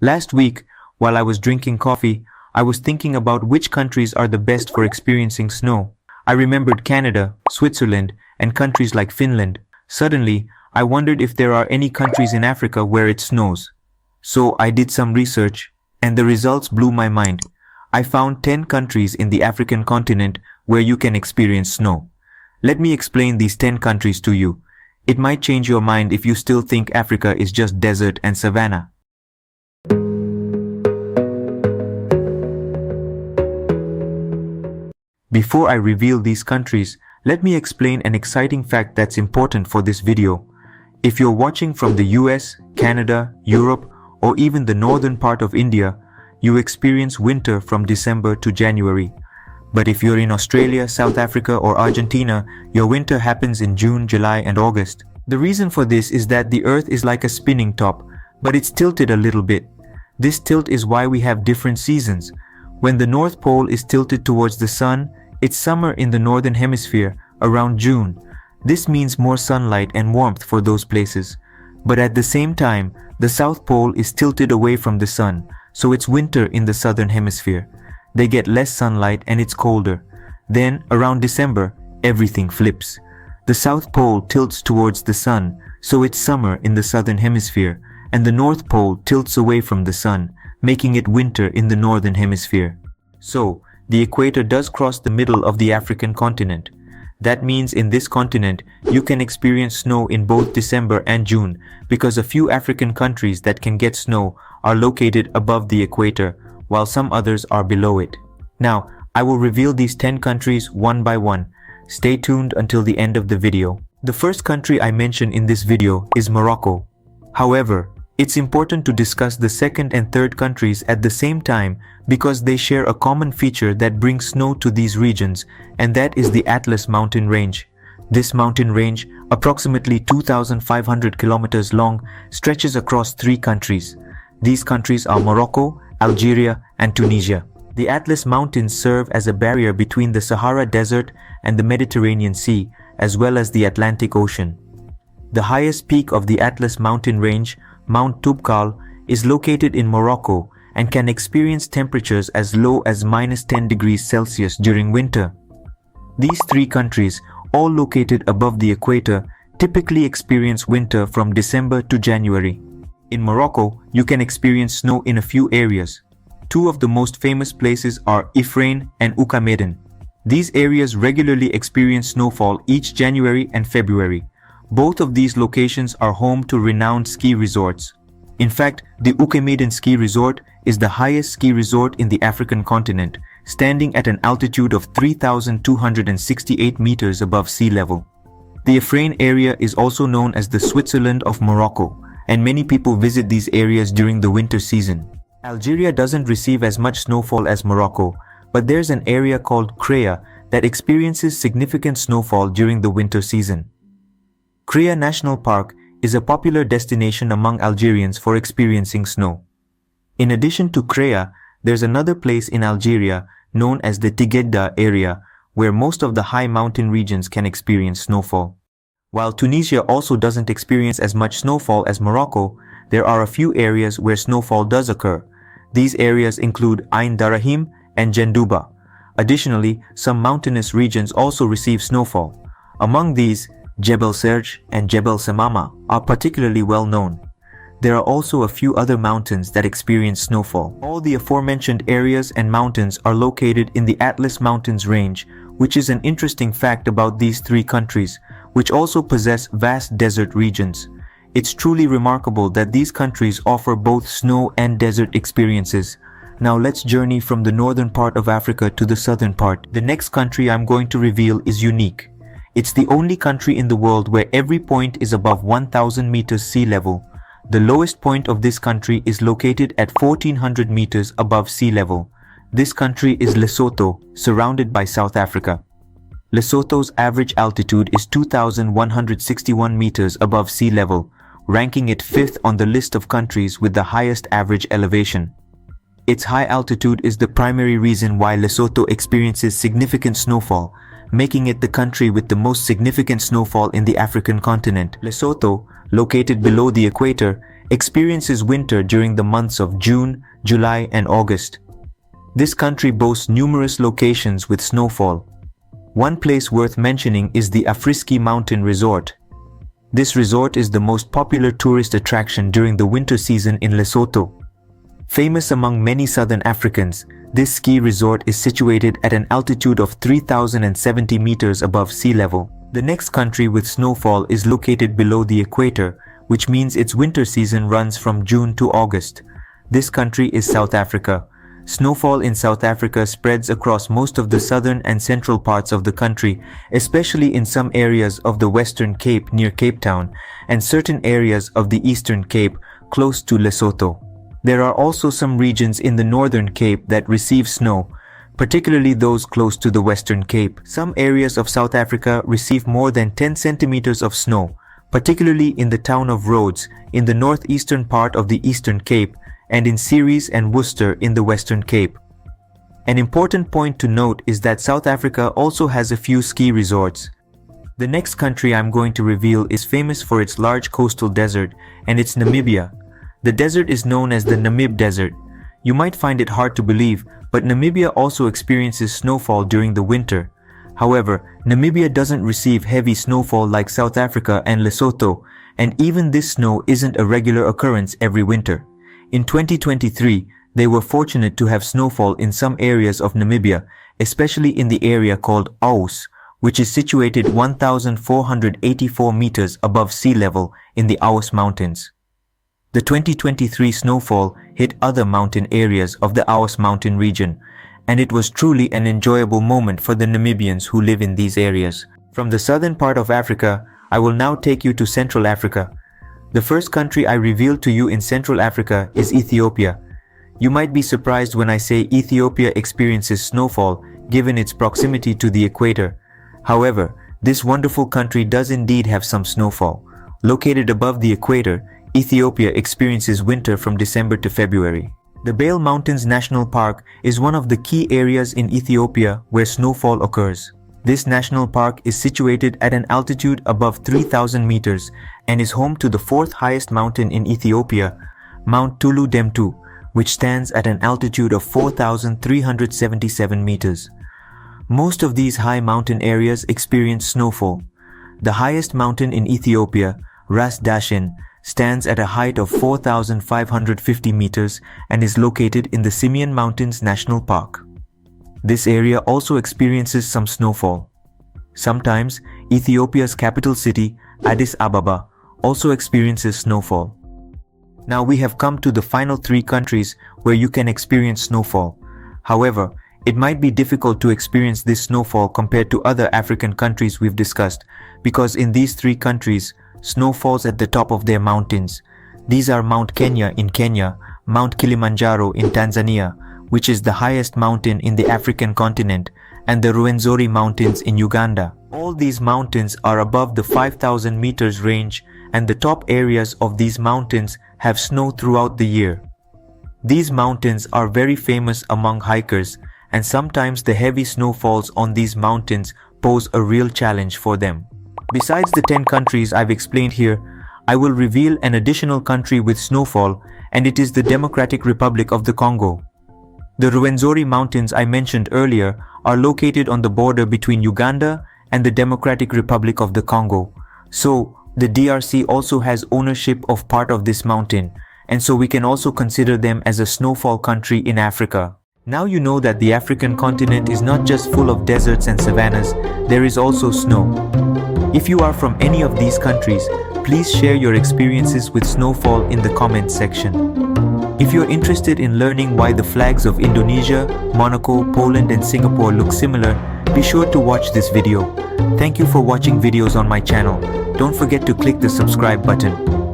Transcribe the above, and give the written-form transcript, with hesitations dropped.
Last week, while I was drinking coffee, I was thinking about which countries are the best for experiencing snow. I remembered Canada, Switzerland, and countries like Finland. Suddenly, I wondered if there are any countries in Africa where it snows. So I did some research, and the results blew my mind. I found 10 countries in the African continent where you can experience snow. Let me explain these 10 countries to you. It might change your mind if you still think Africa is just desert and savanna. Before I reveal these countries, let me explain an exciting fact that's important for this video. If you're watching from the US, Canada, Europe, or even the northern part of India, you experience winter from December to January. But if you're in Australia, South Africa, or Argentina, your winter happens in June, July, and August. The reason for this is that the Earth is like a spinning top, but it's tilted a little bit. This tilt is why we have different seasons. When the North Pole is tilted towards the sun, it's summer in the northern hemisphere, around June. This means more sunlight and warmth for those places. But at the same time, the South Pole is tilted away from the sun, so it's winter in the southern hemisphere. They get less sunlight and it's colder. Then, around December, everything flips. The South Pole tilts towards the sun, so it's summer in the southern hemisphere, and the North Pole tilts away from the sun, making it winter in the northern hemisphere. So, the equator does cross the middle of the African continent. That means in this continent, you can experience snow in both December and June, because a few African countries that can get snow are located above the equator, while some others are below it. Now, I will reveal these 10 countries one by one. Stay tuned until the end of the video. The first country I mention in this video is Morocco. However, it's important to discuss the second and third countries at the same time because they share a common feature that brings snow to these regions, and that is the Atlas mountain range. This mountain range, approximately 2,500 kilometers long, stretches across 3 countries. These countries are Morocco, Algeria, and Tunisia. The Atlas Mountains serve as a barrier between the Sahara Desert and the Mediterranean Sea, as well as the Atlantic Ocean. The highest peak of the Atlas mountain range, Mount Toubkal, is located in Morocco and can experience temperatures as low as -10 degrees Celsius during winter. These 3 countries, all located above the equator, typically experience winter from December to January. In Morocco, you can experience snow in a few areas. 2 of the most famous places are Ifrane and Oukameden. These areas regularly experience snowfall each January and February. Both of these locations are home to renowned ski resorts. In fact, the Oukameden ski resort is the highest ski resort in the African continent, standing at an altitude of 3,268 meters above sea level. The Ifrane area is also known as the Switzerland of Morocco, and many people visit these areas during the winter season. Algeria doesn't receive as much snowfall as Morocco, but there's an area called Krea that experiences significant snowfall during the winter season. Krea National Park is a popular destination among Algerians for experiencing snow. In addition to Krea, there's another place in Algeria known as the Tigedda area where most of the high mountain regions can experience snowfall. While Tunisia also doesn't experience as much snowfall as Morocco, there are a few areas where snowfall does occur. These areas include Ain Darahim and Jendouba. Additionally, some mountainous regions also receive snowfall. Among these, Jebel Serj and Jebel Samama are particularly well known. There are also a few other mountains that experience snowfall. All the aforementioned areas and mountains are located in the Atlas Mountains range, which is an interesting fact about these 3 countries, which also possess vast desert regions. It's truly remarkable that these countries offer both snow and desert experiences. Now let's journey from the northern part of Africa to the southern part. The next country I'm going to reveal is unique. It's the only country in the world where every point is above 1,000 meters sea level. The lowest point of this country is located at 1,400 meters above sea level. This country is Lesotho, surrounded by South Africa. Lesotho's average altitude is 2,161 meters above sea level, ranking it 5th on the list of countries with the highest average elevation. Its high altitude is the primary reason why Lesotho experiences significant snowfall, making it the country with the most significant snowfall in the African continent. Lesotho, located below the equator, experiences winter during the months of June, July, and August. This country boasts numerous locations with snowfall. One place worth mentioning is the Afriski Mountain Resort. This resort is the most popular tourist attraction during the winter season in Lesotho. Famous among many southern Africans, this ski resort is situated at an altitude of 3,070 meters above sea level. The next country with snowfall is located below the equator, which means its winter season runs from June to August. This country is South Africa. Snowfall in South Africa spreads across most of the southern and central parts of the country, especially in some areas of the Western Cape near Cape Town and certain areas of the Eastern Cape close to Lesotho. There are also some regions in the Northern Cape that receive snow, particularly those close to the Western Cape. Some areas of South Africa receive more than 10 centimeters of snow, particularly in the town of Rhodes in the northeastern part of the Eastern Cape and in Ceres and Worcester in the Western Cape. An important point to note is that South Africa also has a few ski resorts. The next country I'm going to reveal is famous for its large coastal desert, and it's Namibia. The desert is known as the Namib Desert. You might find it hard to believe, but Namibia also experiences snowfall during the winter. However, Namibia doesn't receive heavy snowfall like South Africa and Lesotho, and even this snow isn't a regular occurrence every winter. In 2023, they were fortunate to have snowfall in some areas of Namibia, especially in the area called Aous, which is situated 1,484 meters above sea level in the Aous Mountains. The 2023 snowfall hit other mountain areas of the Aous mountain region, and it was truly an enjoyable moment for the Namibians who live in these areas. From the southern part of Africa, I will now take you to Central Africa. The first country I reveal to you in Central Africa is Ethiopia. You might be surprised when I say Ethiopia experiences snowfall given its proximity to the equator. However, this wonderful country does indeed have some snowfall. Located above the equator, Ethiopia experiences winter from December to February. The Bale Mountains National Park is one of the key areas in Ethiopia where snowfall occurs. This national park is situated at an altitude above 3,000 meters and is home to the fourth highest mountain in Ethiopia, Mount Tulu Demtu, which stands at an altitude of 4,377 meters. Most of these high mountain areas experience snowfall. The highest mountain in Ethiopia, Ras Dashen, stands at a height of 4,550 meters and is located in the Simien Mountains National Park. This area also experiences some snowfall. Sometimes, Ethiopia's capital city, Addis Ababa, also experiences snowfall. Now we have come to the final three countries where you can experience snowfall. However, it might be difficult to experience this snowfall compared to other African countries we've discussed, because in these three countries, snow falls at the top of their mountains. These are Mount Kenya in Kenya, Mount Kilimanjaro in Tanzania, which is the highest mountain in the African continent, and the Ruwenzori Mountains in Uganda. All these mountains are above the 5,000 meters range, and the top areas of these mountains have snow throughout the year. These mountains are very famous among hikers, and sometimes the heavy snowfalls on these mountains pose a real challenge for them. Besides the 10 countries I've explained here, I will reveal an additional country with snowfall, and it is the Democratic Republic of the Congo. The Ruwenzori Mountains I mentioned earlier are located on the border between Uganda and the Democratic Republic of the Congo. So, the DRC also has ownership of part of this mountain, and so we can also consider them as a snowfall country in Africa. Now you know that the African continent is not just full of deserts and savannas, there is also snow. If you are from any of these countries, please share your experiences with snowfall in the comments section. If you're interested in learning why the flags of Indonesia, Monaco, Poland and Singapore look similar, be sure to watch this video. Thank you for watching videos on my channel. Don't forget to click the subscribe button.